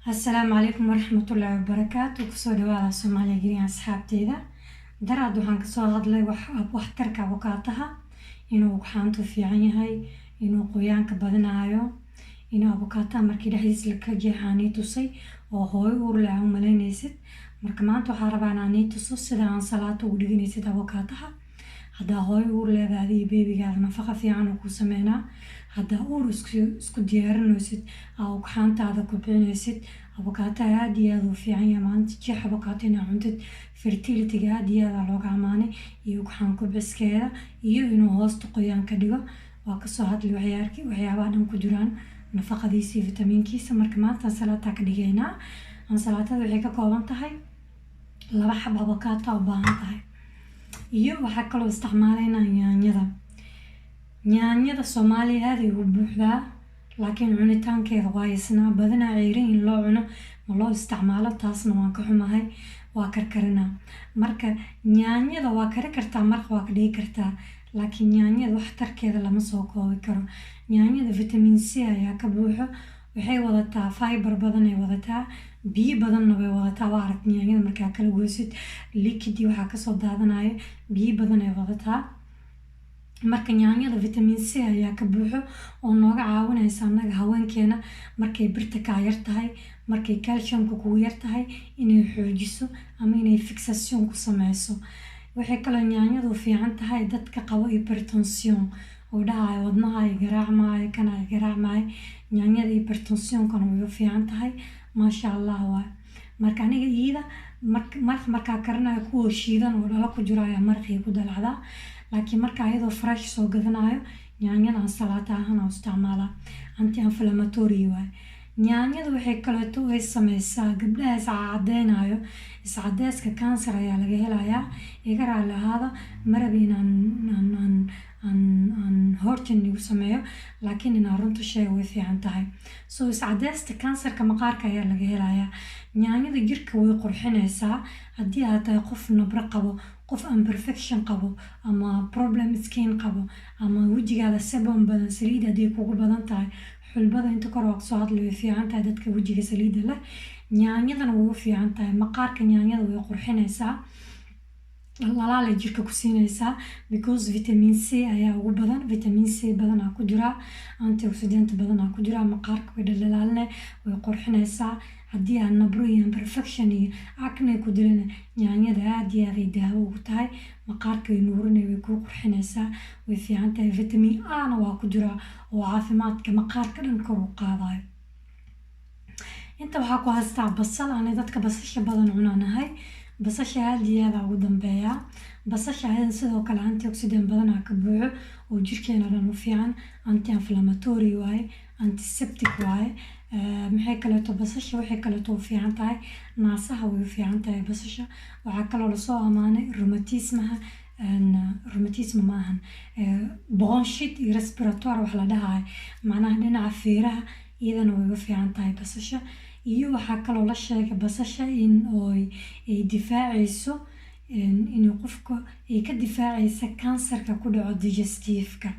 السلام عليكم ورحمة الله وبركاته. kusoo dhawaada Soomaaliya Green asxaabteeda. Daraad waxaan ka soo hadlay waxtarka avokaataha inuu xaantu fiican yahay, inuu qoyaanka badanayo, inuu avokaataha markii dhexdiisa la kala jeexaani tusay oo hooyo uur leh u malaynaysid. Marka maanta waxaan rabaa inaan tuso sida aan salaato ugu dhiganaysid avokaataha. haddaa hooyo uur leedahay iyo beebigaada nafaqa fiican uu ku sameynaa. haddaa uur isku diyaarinaysid oo xaantaada ku bixinaysid avokaataha aad iyo aad u fiican yahay. maanta jeex avokaato inaa cuntid fertility-ga aad iyo aad looga amaanay iyo xaan ku biskeeda iyo inuu hoosta qoyaan ka dhigo. waa kasoo hadli waxyaabaha dhan ku jiraan nafaqadiisa iyo fitamiinkiisa. marka maanta salaata ka dhigaynaa. salaatada waxay ka kooban tahay 2 xabo avokaato u baahan tahay iyo waxaa kaloo isticmaalaynaa yaanyada Soomaaliya aad ay u buuxdaa laakiin cunitaankeeda waa isna badanaa ceyrin in loo cuno ma loo isticmaalo, taasna waan ka xumahay. waa karkarinaa. marka yaanyada waa kari kartaa, maraq waa ka dhigi kartaa, laakiin yaanyada waxtarkeeda lama soo koobi karo. yaanyada vitamin C ayaa ka buuxo, waxay wadataa fiber badan ay wadataa, biyo badanna way wadataa. waa arag yaanyada markaa kala goysid liquid waxaa kasoo daadanaya, biyo badan ay wadataa. marka yaanyada vitamin C ayaa ka buuxo oo nooga caawinaysa annaga haweenkeena markay birta kaa yar tahay, markay calciumka kugu yar tahay inay xoojiso ama inay fixation ku sameyso. waxay kaloo yaanyadu fiican tahay dadka qabo hypertension oo dhahayo wadnaha ay garaacmaayo, kana ay garaacmaayo. yaanyada hypertension-kana way u fiican tahay, maasha Allah waa. marka aniga iida markaa karinayo kuwa shiidan oo dhalo ku jiro ayaa maraqii ku dalacdaa, laakiin marka ayadoo fresh soo gadanayo yaanyada aan salaata ahaan u isticmaalaa. anti inflammatory waay. yaanyada waxay kaleeto ay sameysaa gabdhaha iscadeynayo, iscadeeska cancer ayaa laga helayaa. iga raali ahaada marab aan hortin igu sameeyo, laakiin inaan runta sheego way fiican tahay. so iscadeesta cancerka maqaarka ayaa laga helayaa. yaanyada jirka way qurxinaysaa haddii aad tahay qof nabro qabo, qof imperfection qabo, ama problem skin qabo, ama wejigaada sebum badan, saliid haddii kugu badan tahay, xulbada inta kor waa kasoo hadlay way fiican tahay dadka wejiga saliida leh. yaanyadana way u fiican tahay. maqaarka yaanyada way qurxinaysaa, lalaalay jirka ku siinaysaa because vitamin C ayaa ugu badan. vitamin C badanaa ku jiraa, antioxidant badanaa ku jiraa. maqaarka way dhalaalne, way qurxinaysaa. haddii aan nabro iyo imperfection iyo acne ku dilana yaanyada aad iyo aad ay daawo ugu tahay. maqaarka way nuurinay, way ku qurxinaysaa, way fiican tahay. vitamin A-na waa ku jiraa oo caafimaadka maqaarka dhan kor u qaadayo. inta waxaa ku haystaa basal. ani dadka basasha badan cunaanahay. basasha aad iyo aad ugu dambeeyaa. basasha ayada sidoo kale antioxidant badanaa ka buuxo oo jirkeena dhan u fiican. anti inflammatory waaye, antiseptic waaye. maxay kaleeto basasha waxay kaleeto u fiican tahay naasaha, way u fiican tahay basasha. waxaa kaloo lasoo amaanay rheumatism maahan, bronchit iyo respiratory wax la dhahayo, macnaha dhinaca feeraha iyadana way u fiican tahay basasha. iyo waxaa kaloo la sheegay basasha in ay difaacayso, inuu qofka ay ka difaacaysa kansarka ku dhaco digestive-ka,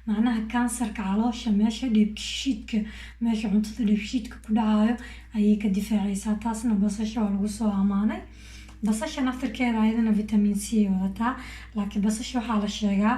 macnaha kansarka caloosha meesha dheefshiidka, meesha cuntada dheefshiidka ku dhacayo ayay ka difaacaysaa. taasna basasha waa lagu soo amaanay. basasha naftirkeeda ayadana vitamin C ay wadataa, laakiin basasha waxaa la sheegaa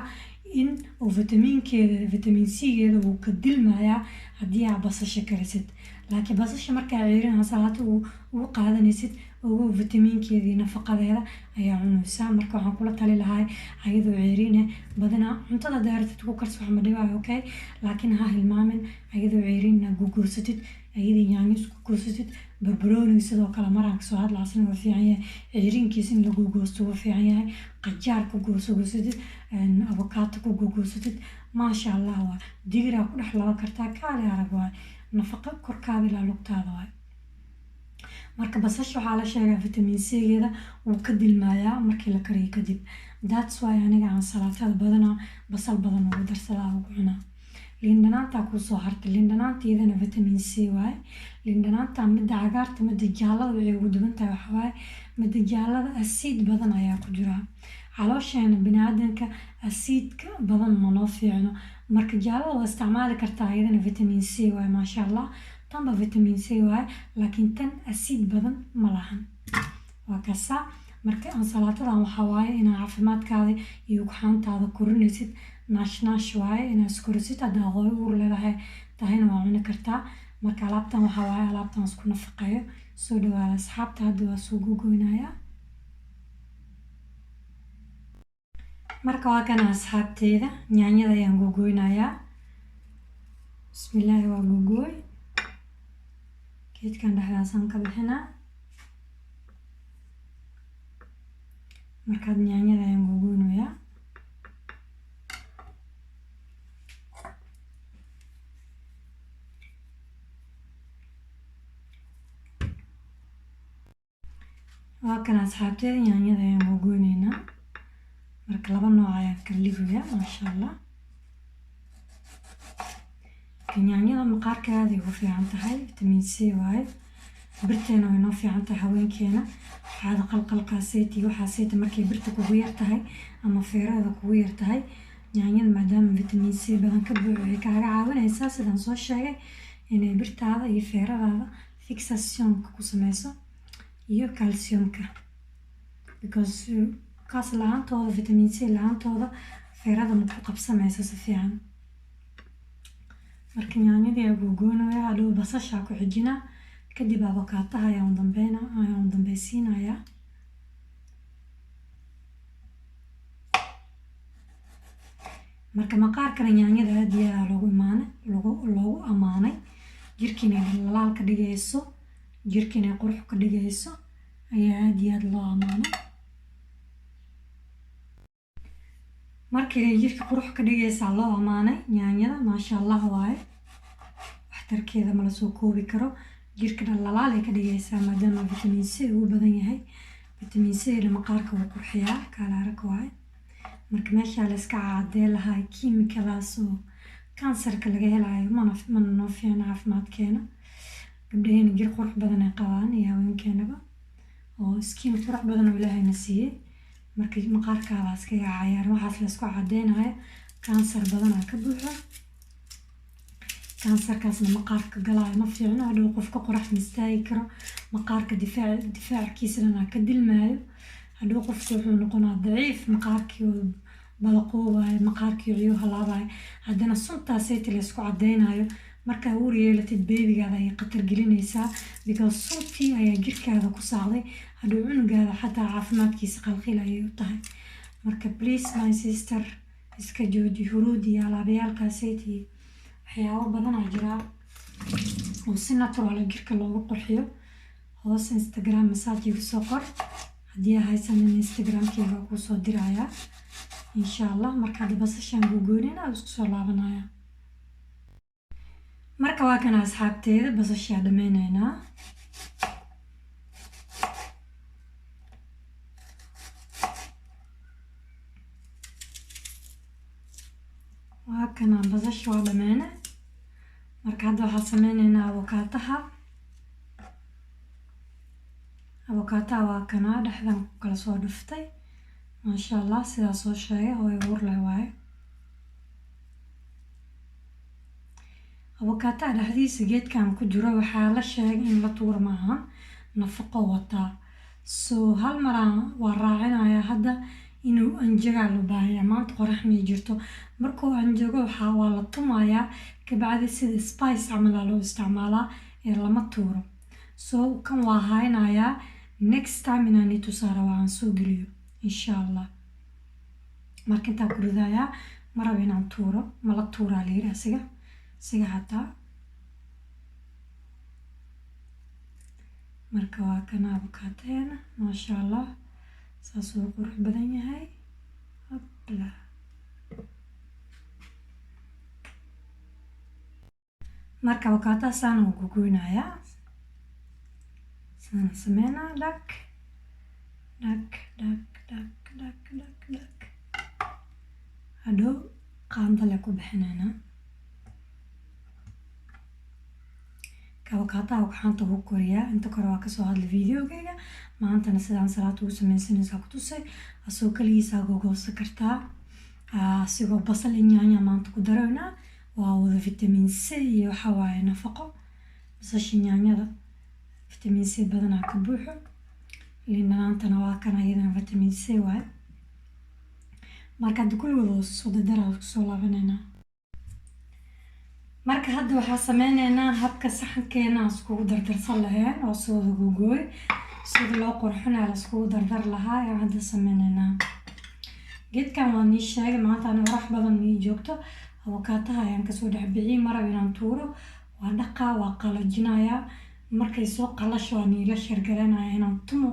in uu vitamin C-geeda uu ka dilmayaa haddii aad basasha karisid. laakiin basasha markaa ceerin salaato ugu qaadanaysid ugu vitaminkeeda iyo nafaqadeeda ayaa cunaysaa. marka waxaan kula tali lahay ayadoo ceerine badanaa cuntada daaratid ku karso wax ma dhibaayo, okay, laakiin ha hilmaamin ayadoo ceerin inaad gugursatid, ayadii yaanyo isku guursatid. barbarooni sidoo kale maraan kasoo hadlaasna waa fiican yahay, ceerinkiis in la gugoosto waa fiican yahay. qajaar ku guursatid, avokaato ku guursatid, maasha Allah waa. digiraa ku dhex laba kartaa, kaali arag waay. nafaqa korkaada ilaa lugtaada waay. marka basasha waxaa la sheegaa vitamin C-geeda wuu ka dilmaayaa markii la kariyo kadib. that's why aniga aan salaatada badanaa basal badan ugu darsadaa ugu cunaa. liindhanaanta kusoo hartay. liindhanaanta iyadana vitamin C waaye. liindhanaanta midda cagaarta, midda jaallada waxay ugu duwan tahay waxa waaye midda jaallada asiid badan ayaa ku jira. caloosheena biniaadanka asiidka badan ma noo fiicno. marka jaallada waa isticmaali kartaa iyadana vitamin C waaye, maasha Allah. tanba vitamin C waaye laakiin tan asiid badan ma lahan waa kasa marka ansalaatadan waxaa waaye inaa caafimaadkaada iyo ugxaantaada korinaysid naash waaye inaa iskorisid haddaa hooyo uur leedahay tahayna waa cuni kartaa marka alaabtan waxaa waaye alaabtan isku nafaqeeyo soo dhawaada asxaabta hadda waa soo gogoynayaa marka waa kana asxaabteeda yaanyada ayaan gogoynayaa bismillaahi waa gogooy geedkan dhexdaasaan ka bixinaa markaad yaanyada ayaan gogoynayaa waa kana asxaabteeda yaanyada ayaan gogoynaynaa marka laba nooc ayaan kala dhigayaa maasha allah yaanyada maqaarka aad ay ugu fiican tahay vitamin C waaye birteena way noo fiican tahay haweenkeena waxaada qalqalkaaseeti waxaaseeti markay birta kugu yar tahay ama feerada kugu yar tahay yaanyada maadaama vitamin C badan ka buuxo waxay kaaga caawinaysaa sidaan soo sheegay inay birtaada iyo feeradaada fixationka ku sameyso iyo calciumka because kaas la-aantooda vitamin C la-aantooda feerada ma ku qabsamayso si fiican marka yaanyadii ayaa gogoynaya hadhow basashaa ku xijinaa kadib avokaataha ayaan dambeysiinayaa marka maqaarkana yaanyada aad iyo aad loogu amaanay jirkiina lalaal ka dhigayso jirkiina qurux ka dhigayso ayaa aad iyo aad loo amaanay markii jirka qurux ka dhigaysaa loo amaanay yaanyada maasha allah waaye waxtarkeeda ma la soo koobi karo jirka dhalalaal ay ka dhigaysaa maadaama vitamin C uu badan yahay vitamin C na maqaarka wuu qurxiyaa kaala arag waaye marka meeshaa la iska caadee lahaa kiimikadaas oo kansarka laga helayo mana noo fiicna caafimaadkeena gabdhaheena jir qurux badan ay qabaan iyo haweenkeenaba oo skin qurux badan oo ilaahayna siiyey markii maqaarkaada iskaga cayaar waxaas la isku cadeynayo kansar badanaa ka buuxa kansarkaasna maqaarka galaayo ma fiicno hadhow qofka qorax ma istaagi karo maqaarka difaackiisa dhanaa ka dilmaayo hadhow qofka wuxuu noqonaa daciif maqaarkii oo balaqoobayo maqaarkii ciyo halaabayo haddana suntaasayta la isku cadeynayo markaa uur yeelatid beebigaada ayay khatar gelinaysaa because suntii ayaa jirkaada ku saacday hadhow cunugaada xataa caafimaadkiisa qalqiil ayay u tahay marka please my sister iska jooji huruud iyo alaabayaalkaasaytii waxyaabo badanaa jiraa oo si natural jirka loogu qurxiyo hoos instagram masaajiga soo qor haddii haysanin instagramkeyga kuu soo dirayaa insha allah markaad basashaan gogoynina isku soo laabanaya marka waa kana asxaabteeda basashaa dhameynaynaa waa kana basasha waa dhameyne marka hadda waxaa sameyneynaa avokaataha waa kana dhexdan ku kala soo dhuftay maasha allah sidaa soo sheegay oo uur leh waaye avokaataha dhexdiisa geedkan ku jiro waxaa la sheegay in la tuuro maaha nafaqo wataa soo hal maraan waa raacinayaa hadda inuu anjagaa loo baahayaa maanta qorax may jirto markuu anjago waa la tumayaa kabacdi sida spice camalaa loo isticmaalaa ee lama tuuro soo kan waa haynayaa next time inaan itusaa rabaa aan soo geliyo insha allah marka intaa ku ridayaa ma rabo inaan tuuro mala tuuraa layiri asiga hataa marka waa kana avokaateena maasha allah saas uu qurux badan yahay hopla marka avokaataha saana uu gogoynayaa saana sameynaa dhag hadhow qaandale ku bixinaynaa avokaataha waxaanta ugu koriyaa inta kore waa kasoo hadlay videogeyga maantana sidaan salaad ugu sameysanaysaa ku tusay asoo kaligiisaa gogoosan kartaa asigoo basal iyo yaanya maanta ku dareynaa waa wada vitamin C iyo waxaa waaye nafaqo basasha yaanyada vitamin C badanaa ka buuxo liin dhanaantana waa kan iyadana vitamin C waaye marka hadda kulligood soo dardara kusoo laabanayna marka hadda waxaa sameynaynaa habka saxankeena aan iskugu dardarsan lahayn oo soo googooy sida loo qurxinaa la iskugu dardar lahaa ayaan hadda sameynaynaa geedkan waa nii sheegay maanta ana warax badan nii joogto avokaataha ayaan kasoo dhex bixiyey marab inaan tuuro waa dhaqaa waa qalajinayaa markay soo qalasho waa niila shargaranaya inaan tumo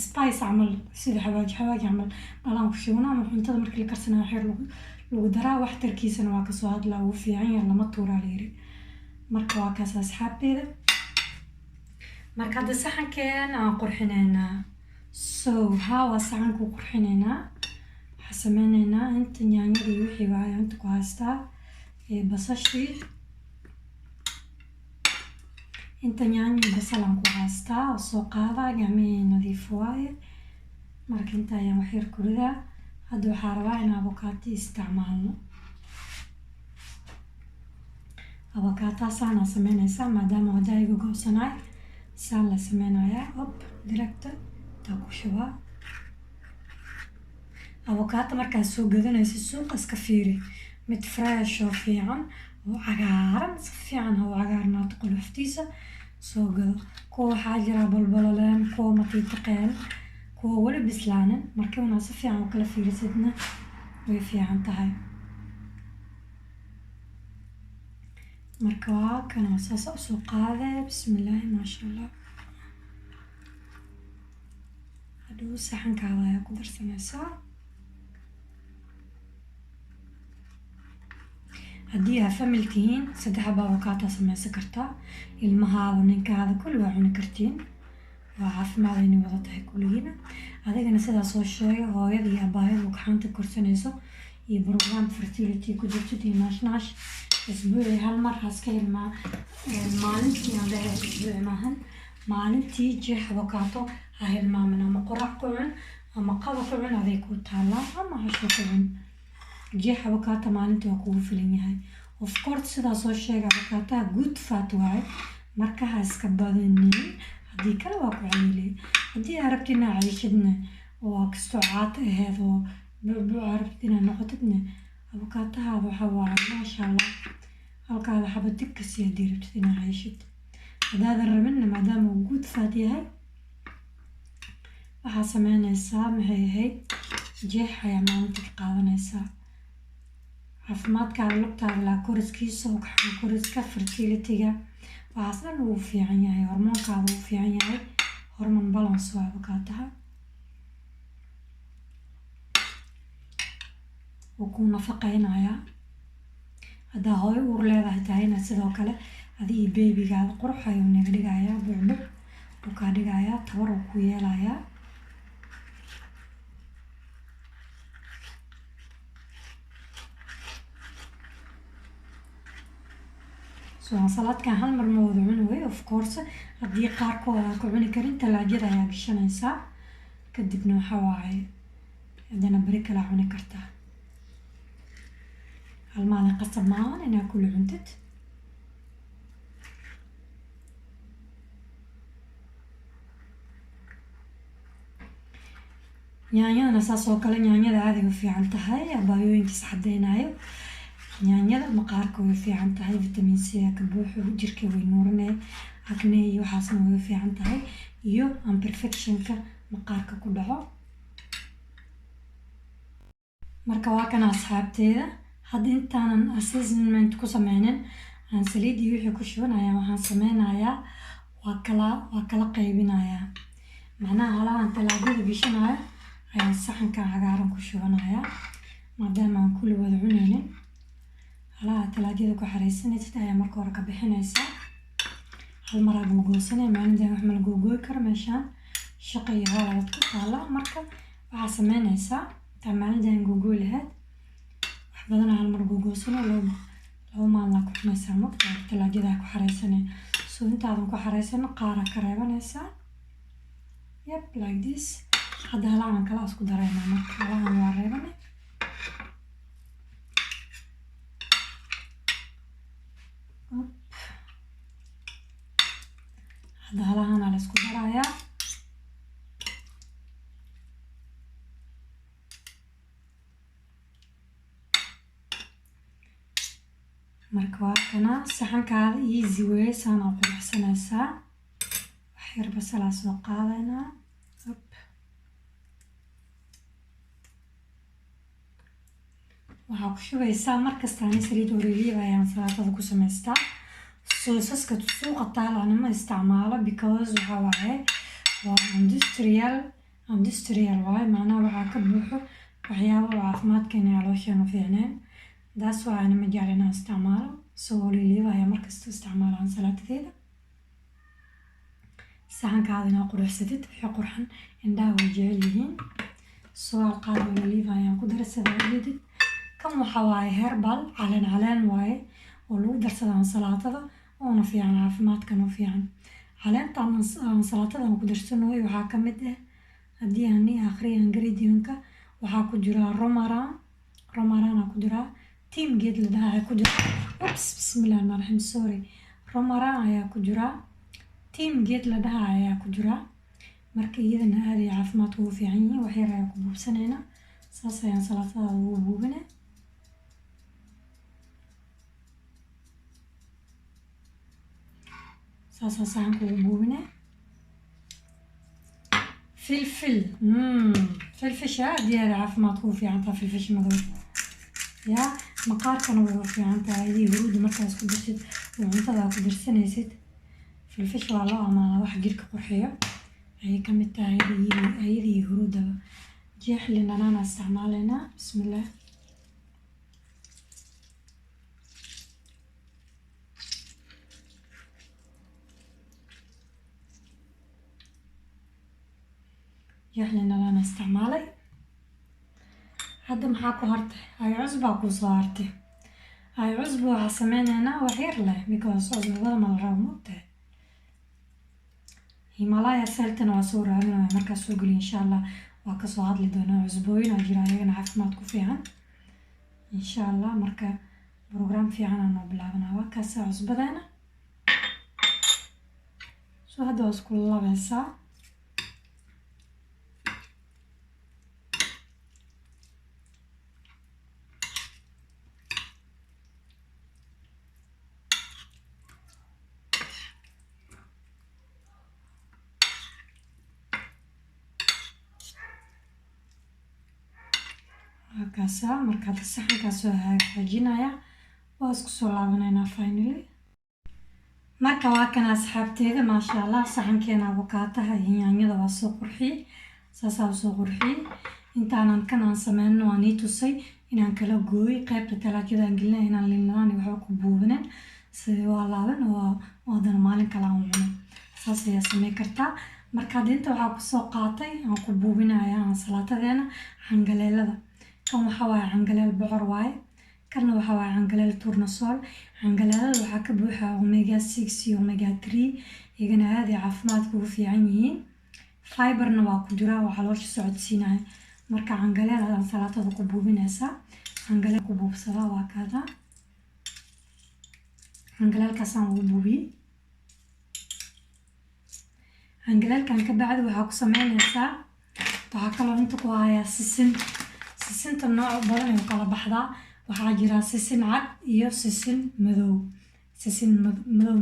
spice camal sida xawaaji camal balaan ku shubnaa ama cuntada markii la karsanaa xeer lagu daraa waxtarkiisana waa kasoo hadlaa ugu fiican yahay lama tuuraa la yiri marka waa kaas asxaabteeda marka hadda saxankeena aan qurxinaynaa waa saxanku qurxinaynaa waxaa sameynaynaa inta yaanyadii wixii waaye inta ku haystaa basashii inta yaanyo basalan ku haystaa oo soo qaadaa gacmihii nadiif waaye marka inta ayaan wax yar ku ridaa hadda waxaa rabaa in avokaato isticmaalno avokaataa saana sameynaysaa maadaama wadaayiga goosanaay saan la sameynayaa directa taa ku shubaa avokaato markaad soo gadanaysa suuqa iska fiiri mid fresh oo fiican oo cagaaran si fiican oo cagaarnaato qoloftiisa soo gado kuwa waxaa jira balbalaleen kuwa matiitaqeen kuwa weli bislaanin markii una si fiican u kala fiirisidna way fiican tahay marka waa kana saas u soo qaaday bismillaahi maasha allah hadhow saxankaada ayaa ku darsanaysaa haddii aa famil tihiin 3 xabo avokaato sameysan kartaa ilmahaada ninkaada kulli waa cuni kartiin waa caafimaad inay wada tahay kulligiina adigana sidaa soo sheegay hooyada iyo abaayadu gacanta korsanayso iyo program fertility ku jirto iyo naash isbuuci hal mar haska ilmaa maalintii aan leeyahay isbuuci maahan maalintii jeex avokaato ha hilmaamin ama qorax ku cun ama qado ku cun aday ku taalaa ama hasho ku cun jeex avokaato maalintii waa kugu filan yahay of course sidaa soo sheegay avokaataa good fat waaye marka ha iska badanin haddii kale waa ku cayilay haddii aad rabtid inaad cayishidna oo kastoo caata aheed oo buuc aad rabtid inaad noqotidna avokaatahaada waxaa waaye maasha allah halkaada xaba dib kasii haddii rabtid inaad cayishid haddaadan rabinna maadaama uu good fat yahay waxaa sameynaysaa maxay ahayd jeex ayaa maalintii ka qaadanaysaa caafimaadkaada lugtaada laa koriskiisa oo kaxan koriska fertilityga waxaas dhan uu fiican yahay hormoonkaada uu fiican yahay hormone balance waa avokaataha wuu ku nafaqeynayaa haddaa hooyo uur leedahay tahayna sidoo kale adi iyo beebigaada qurux ayuu naga dhigayaa bucbuc uu kaa dhigayaa tabar uu ku yeelayaa salaadkan hal mar ma wada cuni way of course haddii qaarkood aan ku cuni karin talaajada ayaa gashanaysaa kadibna waxa waaye haddana beri kala cuni kartaa hal maalin qasab maahan inaad kula cuntid yaanyadana saas oo kale yaanyada aad ay u fiican tahay abaayooyinkiis cadeynayo yaanyada maqaarka way fiican tahay vitamin C ka buuxo jirka way nuurinay acne iyo waxaasna way fiican tahay iyo imperfectionka maqaarka ku dhaco marka waa kana asxaabteeda hadda intaanan assessment ku sameynin aan saliid iyo wixii ku shubanayaa waxaan sameynayaa waa kala qaybinayaa macnaha halahan talaajada gishanayo ayaan saxanka cagaaran ku shubanayaa maadaama aan kulli wada cunaynin halaha talaajada ku xareysanaysid ayaa marka hore ka bixinaysaa hal mar aa googoosanay maalintan wax ma la googooyi karo meeshaan shaqa iyo howl aad ku taala marka waxaa sameynaysaa intaa maalintan googooy lahayd wax badan hal mar googoosanay laba maalin aa ku cunaysaa marka talaajada ku xareysanay soo intaadan ku xareysano qaara ka reebanaysaa yep like this hadda halahan kala isku dareynaa marka halahan waa reebanay hadda halahana la isku darayaa. marka waa kana saxankaada easy way sana quruxsanaysaa. wax yar basal soo qaadaynaa. waxaa ku shubaysaa markasta saliid olive ayaan salaatada ku samaystaa. soosaska suuqa taalana ma isticmaalo because waxa waaye waa industrial waaye, macnaha waxaa ka buuxo waxyaabo caafimaadkeena iyo caloosheena fiicneen. daas waa ana ma jecel inaan isticmaalo. soo olive ayaa markasta isticmaalaan salaatadeeda. saxankaada inaa quruxsatid wixii qurxan indhaha way jecel yihiin. soo alqaad olive ayaan ku darsadaa ujeedid. kan waxa waaye herbal caleen waaye oo lagu darsadaa salaatada oona fiican caafimaadkana fiican. caleentan salaatada ku darsanayo waxaa ka mid ah haddii aan akhriyo ingredient-ka waxaa ku jira romaran ku jira team geed la dhahaa ku jira. bismillahirrahmanirrahim sorry. romaran ayaa ku jira, team geed la dhahaa ayaa ku jira. marka iyadana aad ay caafimaadku ugu fiican yihiin. wax yar ayaan ku buubsanaynaa. saas ayaan salaatada ugu buubinaa. saas saxanka ugu buubinaa. filfish aad iyo aad caafimaadku ugu fiican tahay. filfish madow yaa maqaarkana way u fiican tahay. adii huruudda markaas ku darsid oo cuntada ku darsanaysid. filfish waa loo amaanaa wax jirka qurxiyo ayay ka mid tahay. ayadii huruuddaba jeex linanaana isticmaalaynaa. bismillah. jeexlinanaana isticmaalay. hadda maxaa ku hartay? ay cusbaa ku soo hartay. ay cusba waxaa sameynaynaa wax yar leh because cusbada ma la rabo moogtahay. himalaya saltana waa soo raadinaya markaas soo geliyo insha allah. waa kasoo hadli doonaa. cusbooyin aa jira ayagana caafimaad ku fiican insha allah. marka program fiican aan noo bilaabanaa. waa kaasa cusbadeena. soo hadda waa isku labaysaa. kaasa marka hadda saxankaas soo hagaajinaya. waa isku soo laabanaynaa finally. marka waa kan asxaabteeda maasha allah saxankeena abukaataha iyo yaanyada waa soo qurxiyey. saasaa soo qurxiyey. intaanan kan aan sameyno waan ii tusay inaan kala gooy qaybta talaajadaan gelina inaan linlaan waxba ku buubinin sidii waa laaban oo haddana maalin kale aan cuno. saas ayaa samey kartaa. marka dinta waxaa kusoo qaatay aan ku buubinaya aan salaatadeena cangaleelada. kan waxa waaye cangaleel bocor waaye. kana waxa waaye cangaleel tournesol. cangaleelada waxaa ka buuxa omega 6 iyo omega 3 iyagana aad ay caafimaadka ugu fiican yihiin. fiberna waa ku jira oo caloosha socodsiinaya. marka cangaleel aan salaatada ku buubinaysaa. cangaleel ku buubsadaa waa kaada. cangaleelkaasaan ugu buubiyey. cangaleelkan ka bacdi waxaa ku sameynaysaa. waxaa kaloo inta ku hayaa sisinta nooc badan ay kala baxdaa. waxaa jira sisin cad iyo sisin madow. sisin madow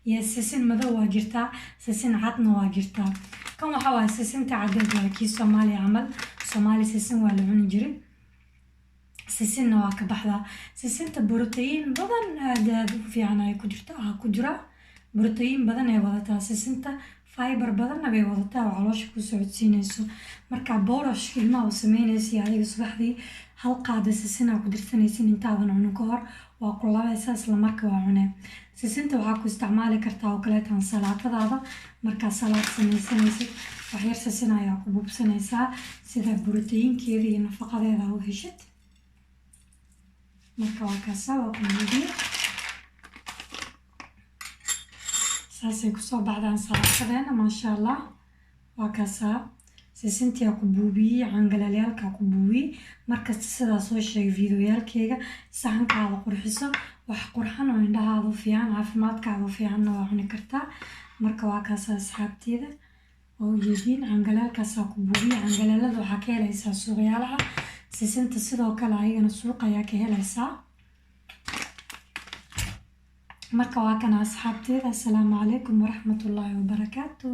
iyo sisin madow waa jirtaa. sisin cadna waa jirtaa. kan waxa waaye sisinta cadeed waa kii Soomaaliya camal. Soomaali sisin waa la cuni jiray. sisinna waa ka baxdaa. sisinta borotiin badan aad u fiican ay ku jira. borotiin badan ay wadataa sisinta. fiber badanna bay wadataa oo caloosha ku socodsiinayso. marka boorash ilmaha u sameynaysa adiga subaxdii hal qaada sisin ku dirsanaysin intaadan cunin ka hor waa ku labaysaa isla markaa waa cunee. sisinta waxaa ku isticmaali kartaa oo kaleetan salaatadaada. markaa salaad sameysanaysid wax yar sisin ayaa ku buubsanaysaa sida borotiinkeeda iyo nafaqadeeda u heshid. marka waa kaasa waa ku buubiye. saasay kusoo baxdaan salaatadeena maasha allah. waa kaasa sisintii ku buubiyey cangaleelyaalka ku buubiyey. markasta sidaa soo sheegay fiidiyoyaalkeyga saxankaada qurxiso wax qurxan oo indhahaada u fiican caafimaadkaada u fiicanna waa cuni kartaa. marka waa kaas asxaabteeda oo ujeediin cangalaalkaasaa ku buubiya. cangalaalada waxaa ka helaysaa suuqyaalaha, sisinta sidoo kale ayagana suuq ayaa ka helaysaa. marka waa kana asxaabteeda, assalaamu calaykum waraxmatullaahi wabarakaatu.